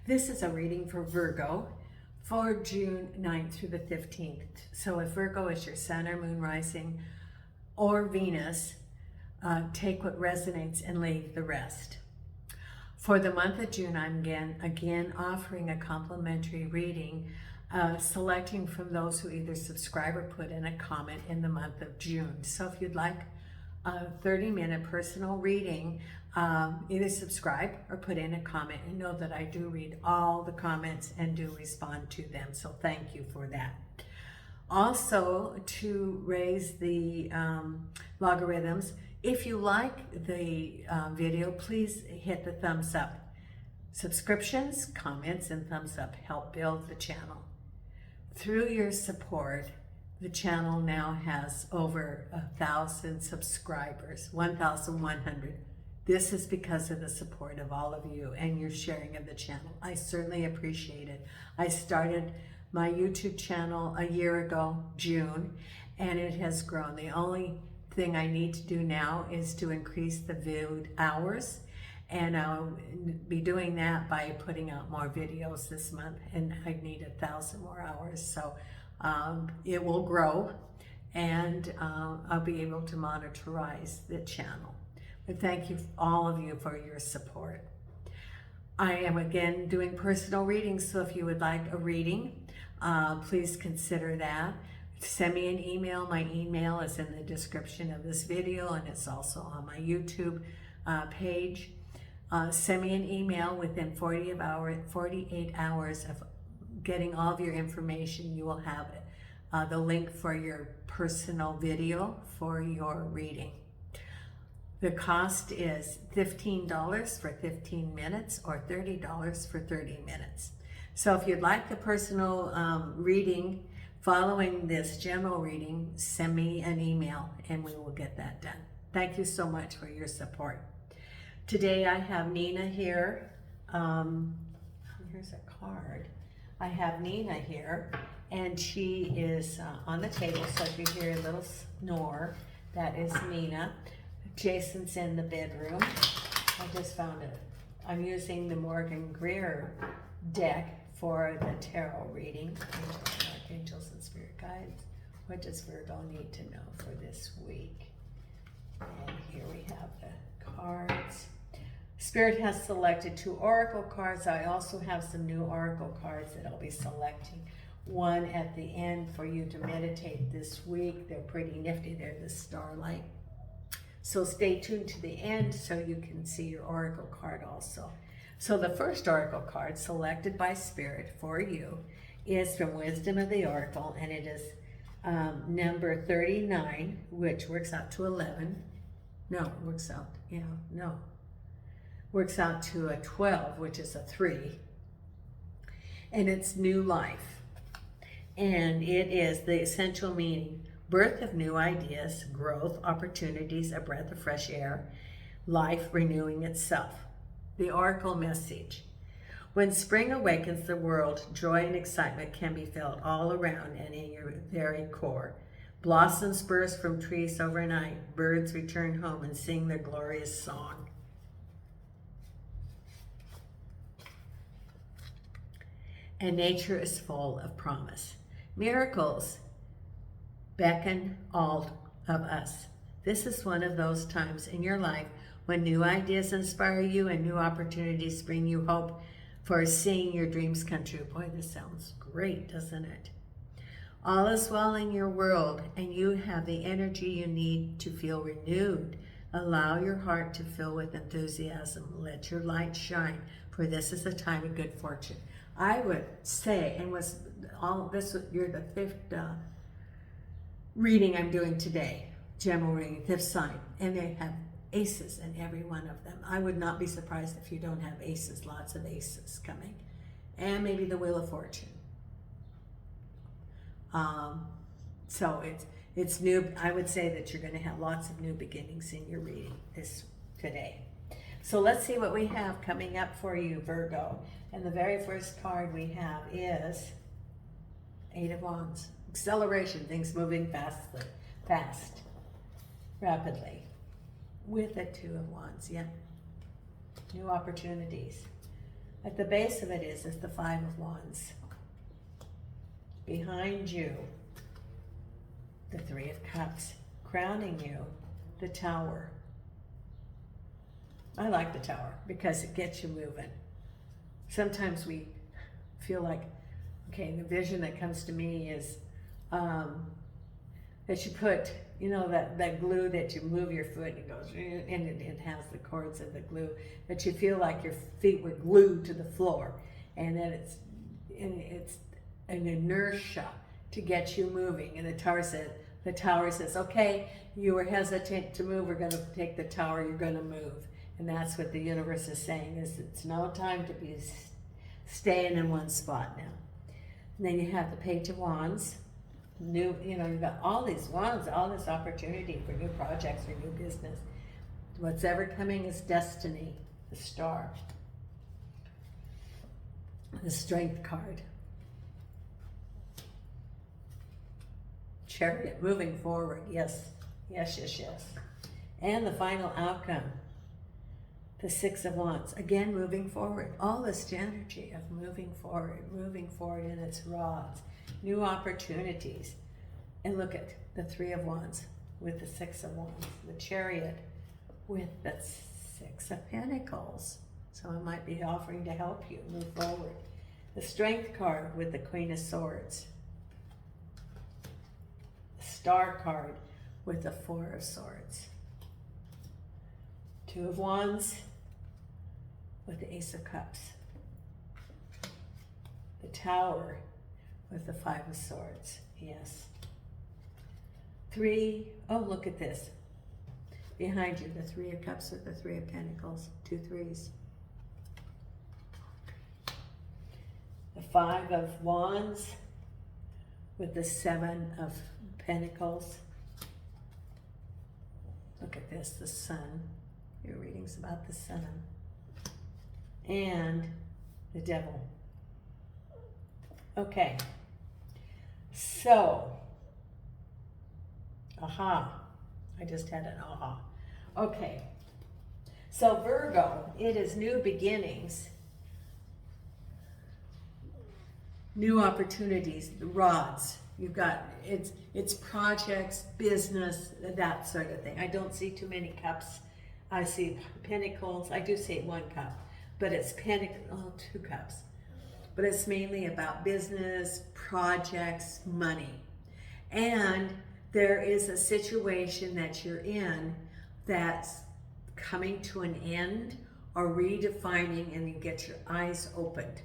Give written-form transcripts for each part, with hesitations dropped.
This is a reading for Virgo for June 9th through the 15th. So if Virgo is your sun or moon rising or Venus, take what resonates and leave the rest. For the month of June, I'm again offering a complimentary reading, selecting from those who either subscribe or put in a comment in the month of June. So if you'd like a 30-minute personal reading, either subscribe or put in a comment, and know that I do read all the comments and do respond to them. So thank you for that. Also, to raise the logarithms, if you like the video, please hit the thumbs up. Subscriptions, comments, and thumbs up help build the channel. Through your support, the channel now has over 1,000 subscribers, 1,100. This is because of the support of all of you and your sharing of the channel. I certainly appreciate it. I started my YouTube channel a year ago, June, and it has grown. The only thing I need to do now is to increase the viewed hours, and I'll be doing that by putting out more videos this month, and I need 1,000 more hours. So it will grow, and I'll be able to monitorize the channel. But thank you, all of you, for your support. I am again doing personal readings, so if you would like a reading, please consider that. Send me an email. My email is in the description of this video, and it's also on my YouTube page. Send me an email within 48 hours of getting all of your information. You will have the link for your personal video for your reading. The cost is $15 for 15 minutes or $30 for 30 minutes. So if you'd like the personal reading following this general reading, send me an email and we will get that done. Thank you so much for your support. Today I have Nina here. Here's a card. I have Nina here, and she is on the table, so if you hear a little snore, that is Nina. Jason's in the bedroom. I just found it. I'm using the Morgan Greer deck for the tarot reading. Archangels and spirit guides. What does Virgo need to know for this week? And here we have the cards. Spirit has selected 2 oracle cards. I also have some new oracle cards that I'll be selecting. One at the end for you to meditate this week. They're pretty nifty. They're the starlight. So stay tuned to the end so you can see your oracle card also. So the first oracle card selected by Spirit for you is from Wisdom of the Oracle, and it is number 39, which works out to 11. No, works out to a 12, which is a 3. And it's new life. And it is the essential meaning: birth of new ideas, growth, opportunities, a breath of fresh air, life renewing itself. The oracle message: when spring awakens the world, joy and excitement can be felt all around and in your very core. Blossoms burst from trees overnight, birds return home and sing their glorious song. And nature is full of promise. Miracles beckon all of us. This is one of those times in your life when new ideas inspire you and new opportunities bring you hope for seeing your dreams come true. Boy, this sounds great, doesn't it? All is well in your world, and you have the energy you need to feel renewed. Allow your heart to fill with enthusiasm. Let your light shine, for this is a time of good fortune. I would say, and was all this, you're the 5th reading I'm doing today, general reading, 5th sign, and they have aces in every one of them. I would not be surprised if you don't have aces, lots of aces coming, and maybe the Wheel of Fortune. So it's new. I would say that you're going to have lots of new beginnings in your reading today. So let's see what we have coming up for you, Virgo. And the very first card we have is 8 of Wands. Acceleration, things moving rapidly. With a 2 of Wands, yeah. New opportunities. At the base of it is the Five of Wands. Behind you, the Three of Cups. Crowning you, the Tower. I like the Tower because it gets you moving. Sometimes we feel like, okay, the vision that comes to me is that you put, you know, that glue that you move your foot and it goes, and it has the cords of the glue, that you feel like your feet were glued to the floor, and then it's an inertia to get you moving. And the Tower says, okay, you were hesitant to move, we're going to take the Tower, you're going to move. And that's what the universe is saying, is it's no time to be staying in one spot now. And then you have the Page of Wands. New, you know, you've got all these wands, all this opportunity for new projects, for new business. What's ever coming is destiny, the Star. The Strength card. Chariot, moving forward, yes, yes, yes, yes. And the final outcome, the Six of Wands, again moving forward. All this energy of moving forward in its rods, new opportunities. And look at the Three of Wands with the Six of Wands, the Chariot with the Six of Pentacles. So it might be offering to help you move forward. The Strength card with the Queen of Swords. The Star card with the Four of Swords. Two of Wands with the Ace of Cups. The Tower with the Five of Swords, yes. Three, oh, look at this. Behind you, the Three of Cups with the Three of Pentacles, two threes. The Five of Wands with the Seven of Pentacles. Look at this, the Sun. Your reading's about the Sun. And the Devil. Okay. So, aha. I just had an aha. Okay. So Virgo, it is new beginnings, new opportunities, the rods. You've got, it's projects, business, that sort of thing. I don't see too many cups. I see pentacles. I do see one cup, but it's two cups. But it's mainly about business, projects, money. And there is a situation that you're in that's coming to an end or redefining, and you get your eyes opened.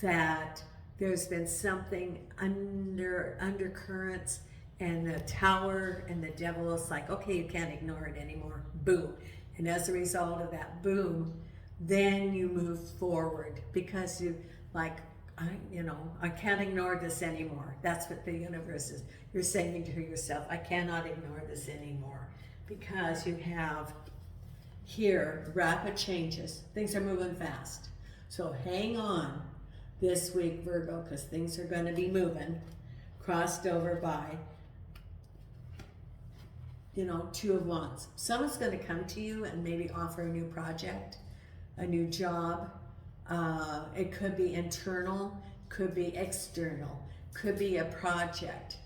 That there's been something undercurrents, and the Tower and the Devil is like, okay, you can't ignore it anymore. Boom. And as a result of that boom, then you move forward because you like, I can't ignore this anymore. That's what the universe is. You're saying to yourself, I cannot ignore this anymore, because you have here rapid changes. Things are moving fast. So hang on this week, Virgo, because things are going to be moving, crossed over by, Two of Wands. Someone's going to come to you and maybe offer a new project, a new job. It could be internal, could be external, could be a project.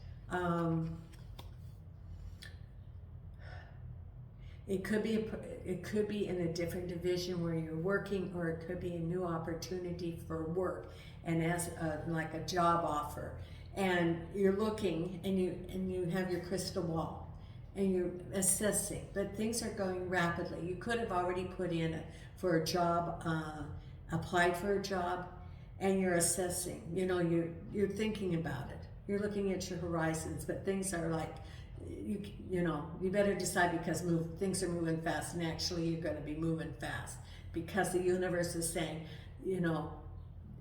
It could be in a different division where you're working, or it could be a new opportunity for work, and as like a job offer. And you're looking, and you have your crystal ball, and you're assessing, but things are going rapidly. You could have already put in for a job, applied for a job, and you're assessing. You're thinking about it. You're looking at your horizons, but things are like, you better decide, because things are moving fast, and actually you're going to be moving fast because the universe is saying,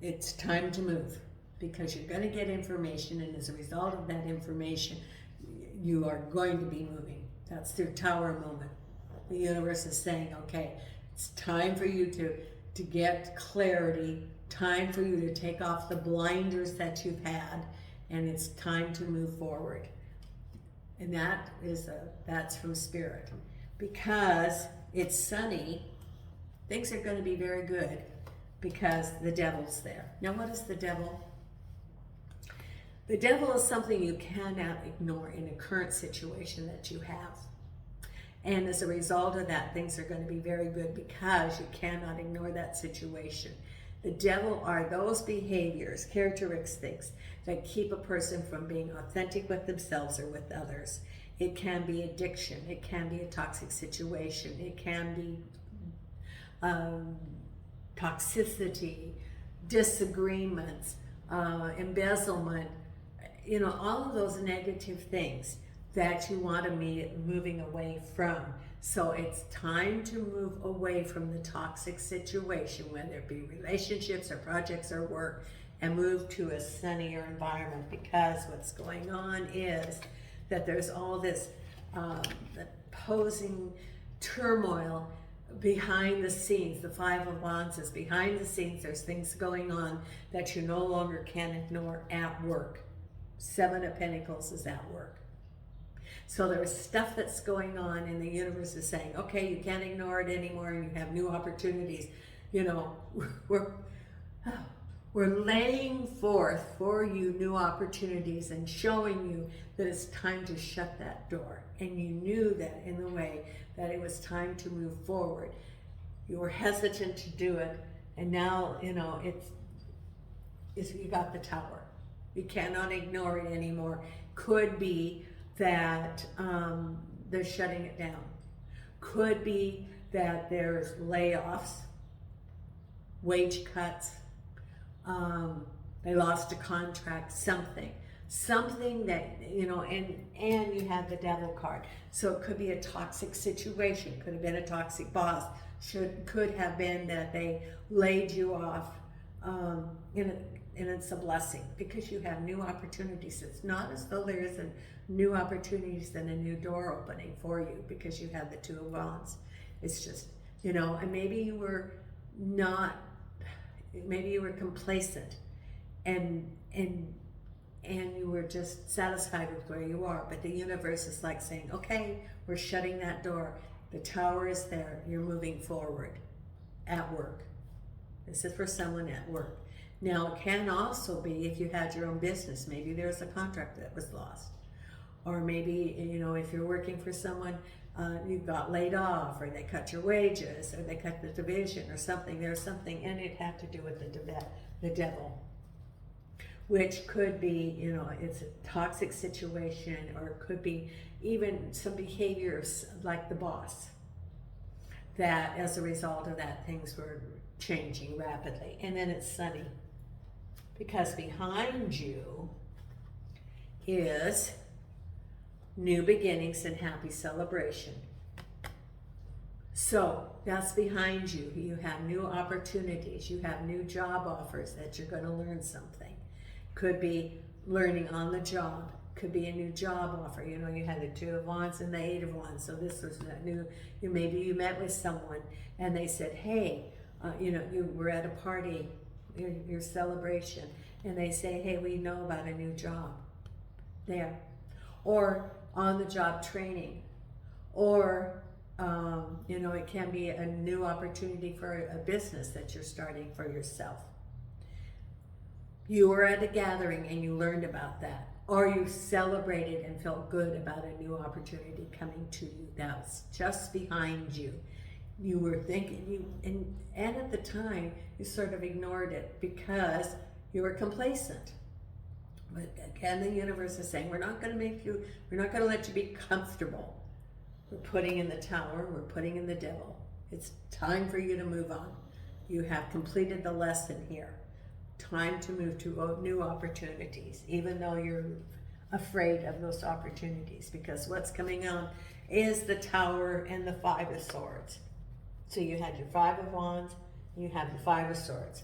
it's time to move, because you're going to get information, and as a result of that information, you are going to be moving. That's their Tower moment. The universe is saying, okay, it's time for you to get clarity, time for you to take off the blinders that you've had, and it's time to move forward. And that's from Spirit. Because it's sunny, things are going to be very good. because the devil's there. Now, what is the devil? The devil is something you cannot ignore in a current situation that you have. And as a result of that, things are going to be very good because you cannot ignore that situation. The devil are those behaviors, characteristics that keep a person from being authentic with themselves or with others. It can be addiction. It can be a toxic situation. It can be toxicity, disagreements, embezzlement, all of those negative things that you want to be moving away from. So it's time to move away from the toxic situation, whether it be relationships or projects or work, and move to a sunnier environment, because what's going on is that there's all this opposing turmoil behind the scenes. The Five of Wands is behind the scenes. There's things going on that you no longer can ignore at work. Seven of Pentacles is at work. So there's stuff that's going on, and the universe is saying, okay, you can't ignore it anymore, and you have new opportunities. We're laying forth for you new opportunities and showing you that it's time to shut that door. And you knew that in the way that it was time to move forward. You were hesitant to do it, and now, it's you got the Tower. You cannot ignore it anymore. Could be that they're shutting it down. Could be that there's layoffs, wage cuts, they lost a contract, something that, and you have the Devil card. So it could be a toxic situation, could have been a toxic boss, could have been that they laid you off, and it's a blessing because you have new opportunities. It's not as though there isn't new opportunities and a new door opening for you because you have the Two of Wands. It's just, and maybe you were complacent and you were just satisfied with where you are, but the universe is like saying, okay, we're shutting that door. The Tower is there. You're moving forward at work. This is for someone at work. Now, it can also be if you had your own business. Maybe there's a contract that was lost. Or maybe, if you're working for someone, you got laid off, or they cut your wages, or they cut the division or something. There's something, and it had to do with the devil, which could be, it's a toxic situation, or it could be even some behaviors like the boss, that as a result of that, things were changing rapidly. And then it's sunny, because behind you is new beginnings and happy celebration. So that's behind you. You have new opportunities. You have new job offers that you're going to learn something. Could be learning on the job. Could be a new job offer. You had the Two of Wands and the Eight of Wands. So this was a new, maybe you met with someone and they said, hey, you were at a party, your celebration, and they say, hey, we know about a new job there. Or on the job training. Or, it can be a new opportunity for a business that you're starting for yourself. You were at a gathering and you learned about that. Or you celebrated and felt good about a new opportunity coming to you. That's just behind you. You were thinking, and at the time, you sort of ignored it because you were complacent. But again, the universe is saying, we're not going to let you be comfortable. We're putting in the Tower, we're putting in the Devil. It's time for you to move on. You have completed the lesson here. Time to move to new opportunities, even though you're afraid of those opportunities, because what's coming on is the Tower and the Five of Swords. So you had your Five of Wands, and you have the Five of Swords.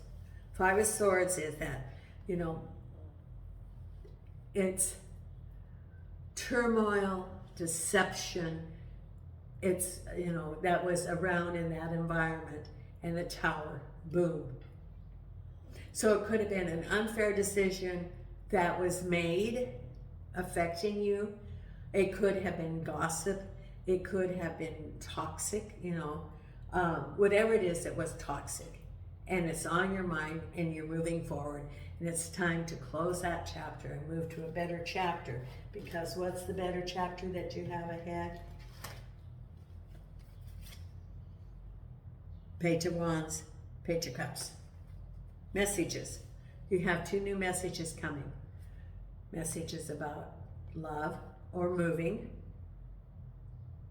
Five of Swords is that, it's turmoil, deception. It's, that was around in that environment, and the Tower, boom. So it could have been an unfair decision that was made affecting you. It could have been gossip. It could have been toxic, whatever it is that was toxic. and it's on your mind and you're moving forward. And it's time to close that chapter and move to a better chapter. Because what's the better chapter that you have ahead? Page of Wands, Page of Cups. Messages. You have 2 new messages coming. Messages about love or moving.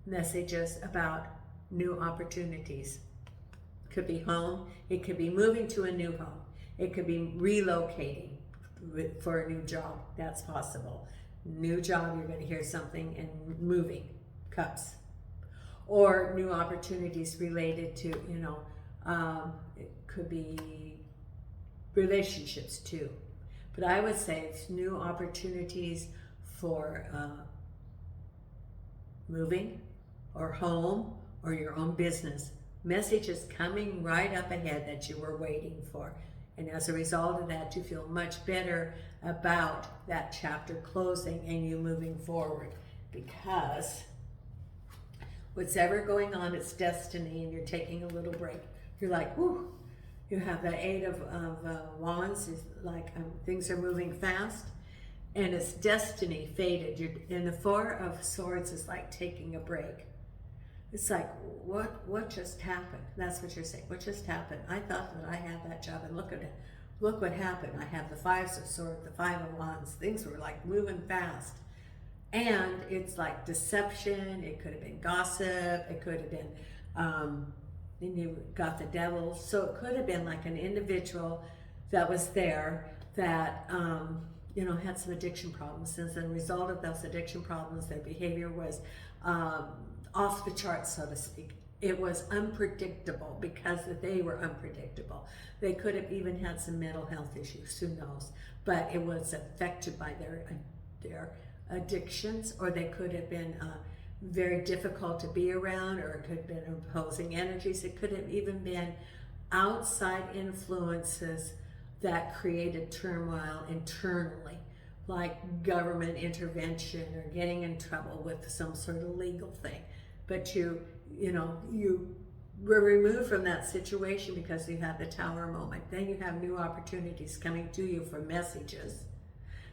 Messages about new opportunities. Could be home. It could be moving to a new home. It could be relocating for a new job. That's possible. New job, you're going to hear something, and moving. Cups. Or new opportunities related to, it could be relationships too. But I would say it's new opportunities for moving or home or your own business. Messages coming right up ahead that you were waiting for. And as a result of that, you feel much better about that chapter closing and you moving forward. Because what's ever going on, it's destiny, and you're taking a little break. You're like, whoo. You have the 8 of Wands, is like things are moving fast, and it's destiny faded. And the 4 of Swords is like taking a break. It's like, what just happened? That's what you're saying. What just happened? I thought that I had that job, and look at it. Look what happened. I have the 5 of Swords, the 5 of Wands. Things were like moving fast. And it's like deception. It could have been gossip. It could have been, then you got the devil. So it could have been like an individual that was there that, had some addiction problems. And as a result of those addiction problems, their behavior was off the charts, so to speak. It was unpredictable because they were unpredictable. They could have even had some mental health issues, who knows? But it was affected by their addictions, or they could have been very difficult to be around, or it could have been opposing energies. It could have even been outside influences that created turmoil internally, like government intervention or getting in trouble with some sort of legal thing. But you were removed from that situation because you had the Tower moment. Then you have new opportunities coming to you for messages.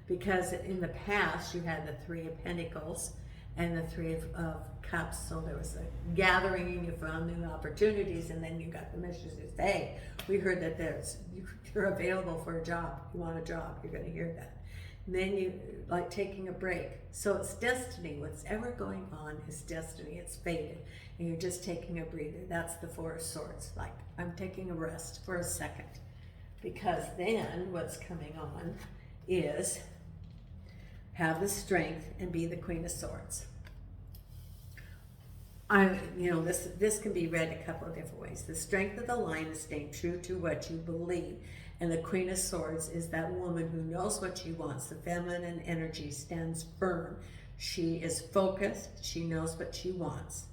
Because in the past, you had the 3 of Pentacles and the 3 of Cups. So there was a gathering and you found new opportunities, and then you got the messages, hey, we heard that you're available for a job. You want a job, you're going to hear that. And then you like taking a break. So it's destiny. What's ever going on is destiny. It's fated. And you're just taking a breather. That's the 4 of Swords. Like, I'm taking a rest for a second. Because then what's coming on is have the strength and be the Queen of Swords. This can be read a couple of different ways. The strength of the line is staying true to what you believe. And the Queen of Swords is that woman who knows what she wants. The feminine energy stands firm. She is focused. She knows what she wants.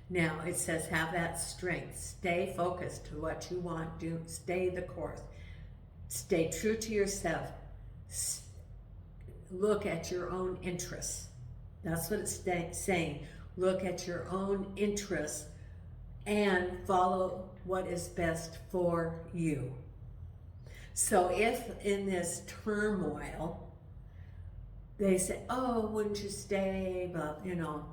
Now, it says have that strength. Stay focused to what you want. Stay the course. Stay true to yourself. Look at your own interests. That's what it's saying. Look at your own interests and follow what is best for you. So if in this turmoil, they say, oh, wouldn't you stay, but no,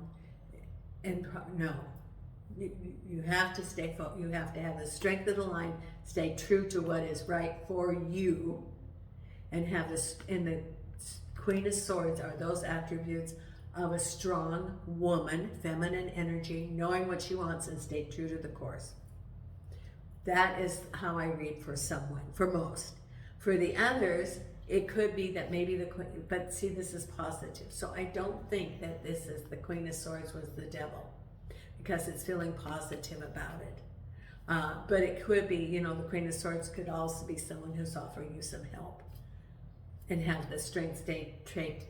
you have to stay focused. You have to have the strength of the line, stay true to what is right for you, and have this. In the Queen of Swords are those attributes of a strong woman, feminine energy, knowing what she wants, and stay true to the course. That is how I read for someone, for most. For the others, it could be that maybe the Queen, but see, this is positive. So I don't think that this is the Queen of Swords was the devil, because it's feeling positive about it. But it could be, the Queen of Swords could also be someone who's offering you some help. And have the strength,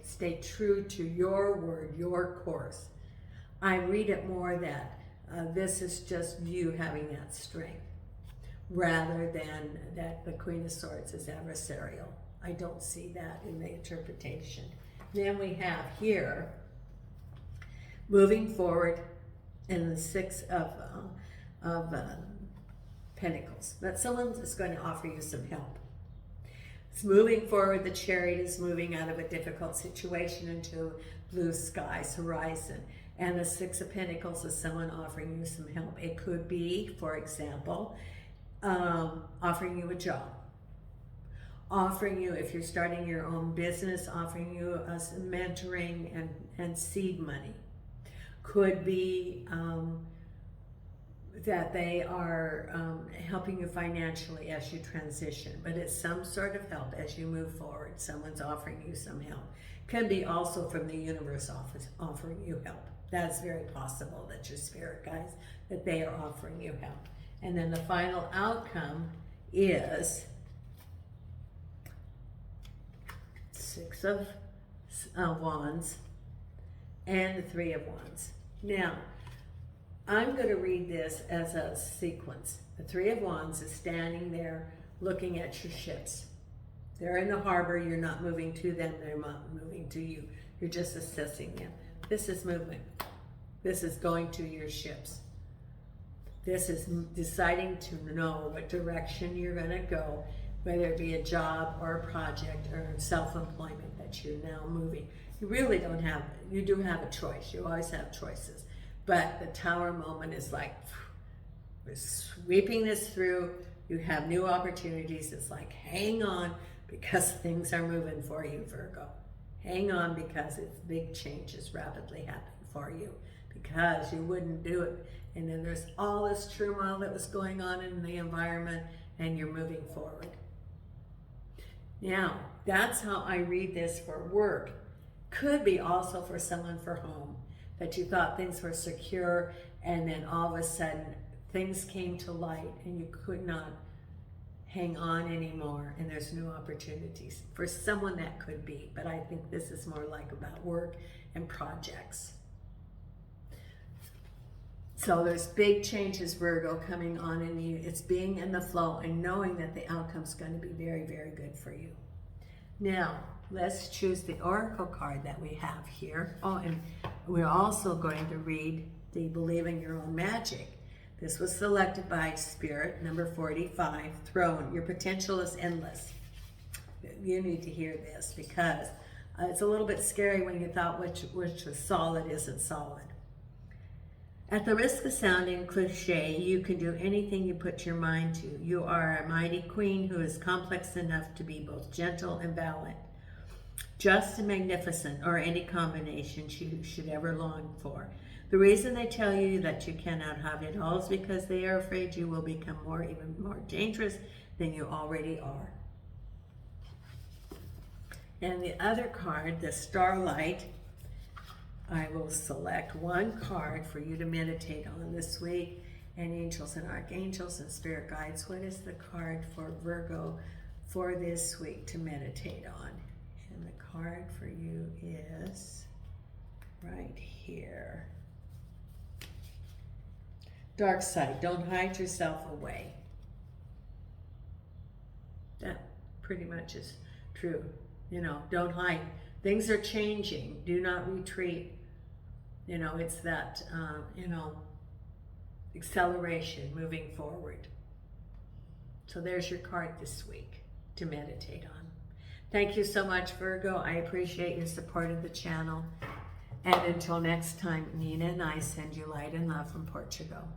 stay true to your word, your course. I read it more that this is just you having that strength, rather than that the Queen of Swords is adversarial. I don't see that in the interpretation. Then we have here, moving forward, in the 6 of Pentacles. But someone is going to offer you some help. It's moving forward. The Chariot is moving out of a difficult situation into blue skies, horizon. And the Six of Pentacles is someone offering you some help. It could be, for example, offering you a job. Offering you, if you're starting your own business, offering you some mentoring and seed money. Could be that they are helping you financially as you transition, but it's some sort of help as you move forward. Someone's offering you some help. Can be also from the universe offering you help. That's very possible that your spirit guides, that they are offering you help. And then the final outcome is Six of Wands and the Three of Wands. Now, I'm going to read this as a sequence. The Three of Wands is standing there looking at your ships. They're in the harbor. You're not moving to them. They're not moving to you. You're just assessing them. This is movement. This is going to your ships. This is deciding to know what direction you're going to go, whether it be a job or a project or self-employment that you're now moving. You really don't have, you do have a choice. You always have choices. But the Tower moment is like, we're sweeping this through. You have new opportunities. It's like, hang on, because things are moving for you, Virgo. Hang on, because it's big changes rapidly happening for you, because you wouldn't do it. And then there's all this turmoil that was going on in the environment, and you're moving forward. Now, that's how I read this for work. Could be also for someone for home, that you thought things were secure, and then all of a sudden things came to light and you could not hang on anymore, and there's new opportunities. For someone that could be, but I think this is more like about work and projects. So there's big changes, Virgo, coming on in you. It's being in the flow and knowing that the outcome's going to be very, very good for you. Now, let's choose the Oracle card that we have here. Oh, and we're also going to read the Believe in Your Own Magic. This was selected by Spirit, number 45, Throne. Your potential is endless. You need to hear this, because it's a little bit scary when you thought which was solid isn't solid. At the risk of sounding cliche, you can do anything you put your mind to. You are a mighty queen who is complex enough to be both gentle and valiant, just and magnificent, or any combination you should ever long for. The reason they tell you that you cannot have it all is because they are afraid you will become even more dangerous than you already are. And the other card, the Starlight, I will select one card for you to meditate on this week. And angels and archangels and spirit guides, what is the card for Virgo for this week to meditate on? And the card for you is right here. Dark side, don't hide yourself away. That pretty much is true. You know, don't hide. Things are changing. Do not retreat. You know, it's that, acceleration, moving forward. So there's your card this week to meditate on. Thank you so much, Virgo. I appreciate your support of the channel. And until next time, Nina and I send you light and love from Portugal.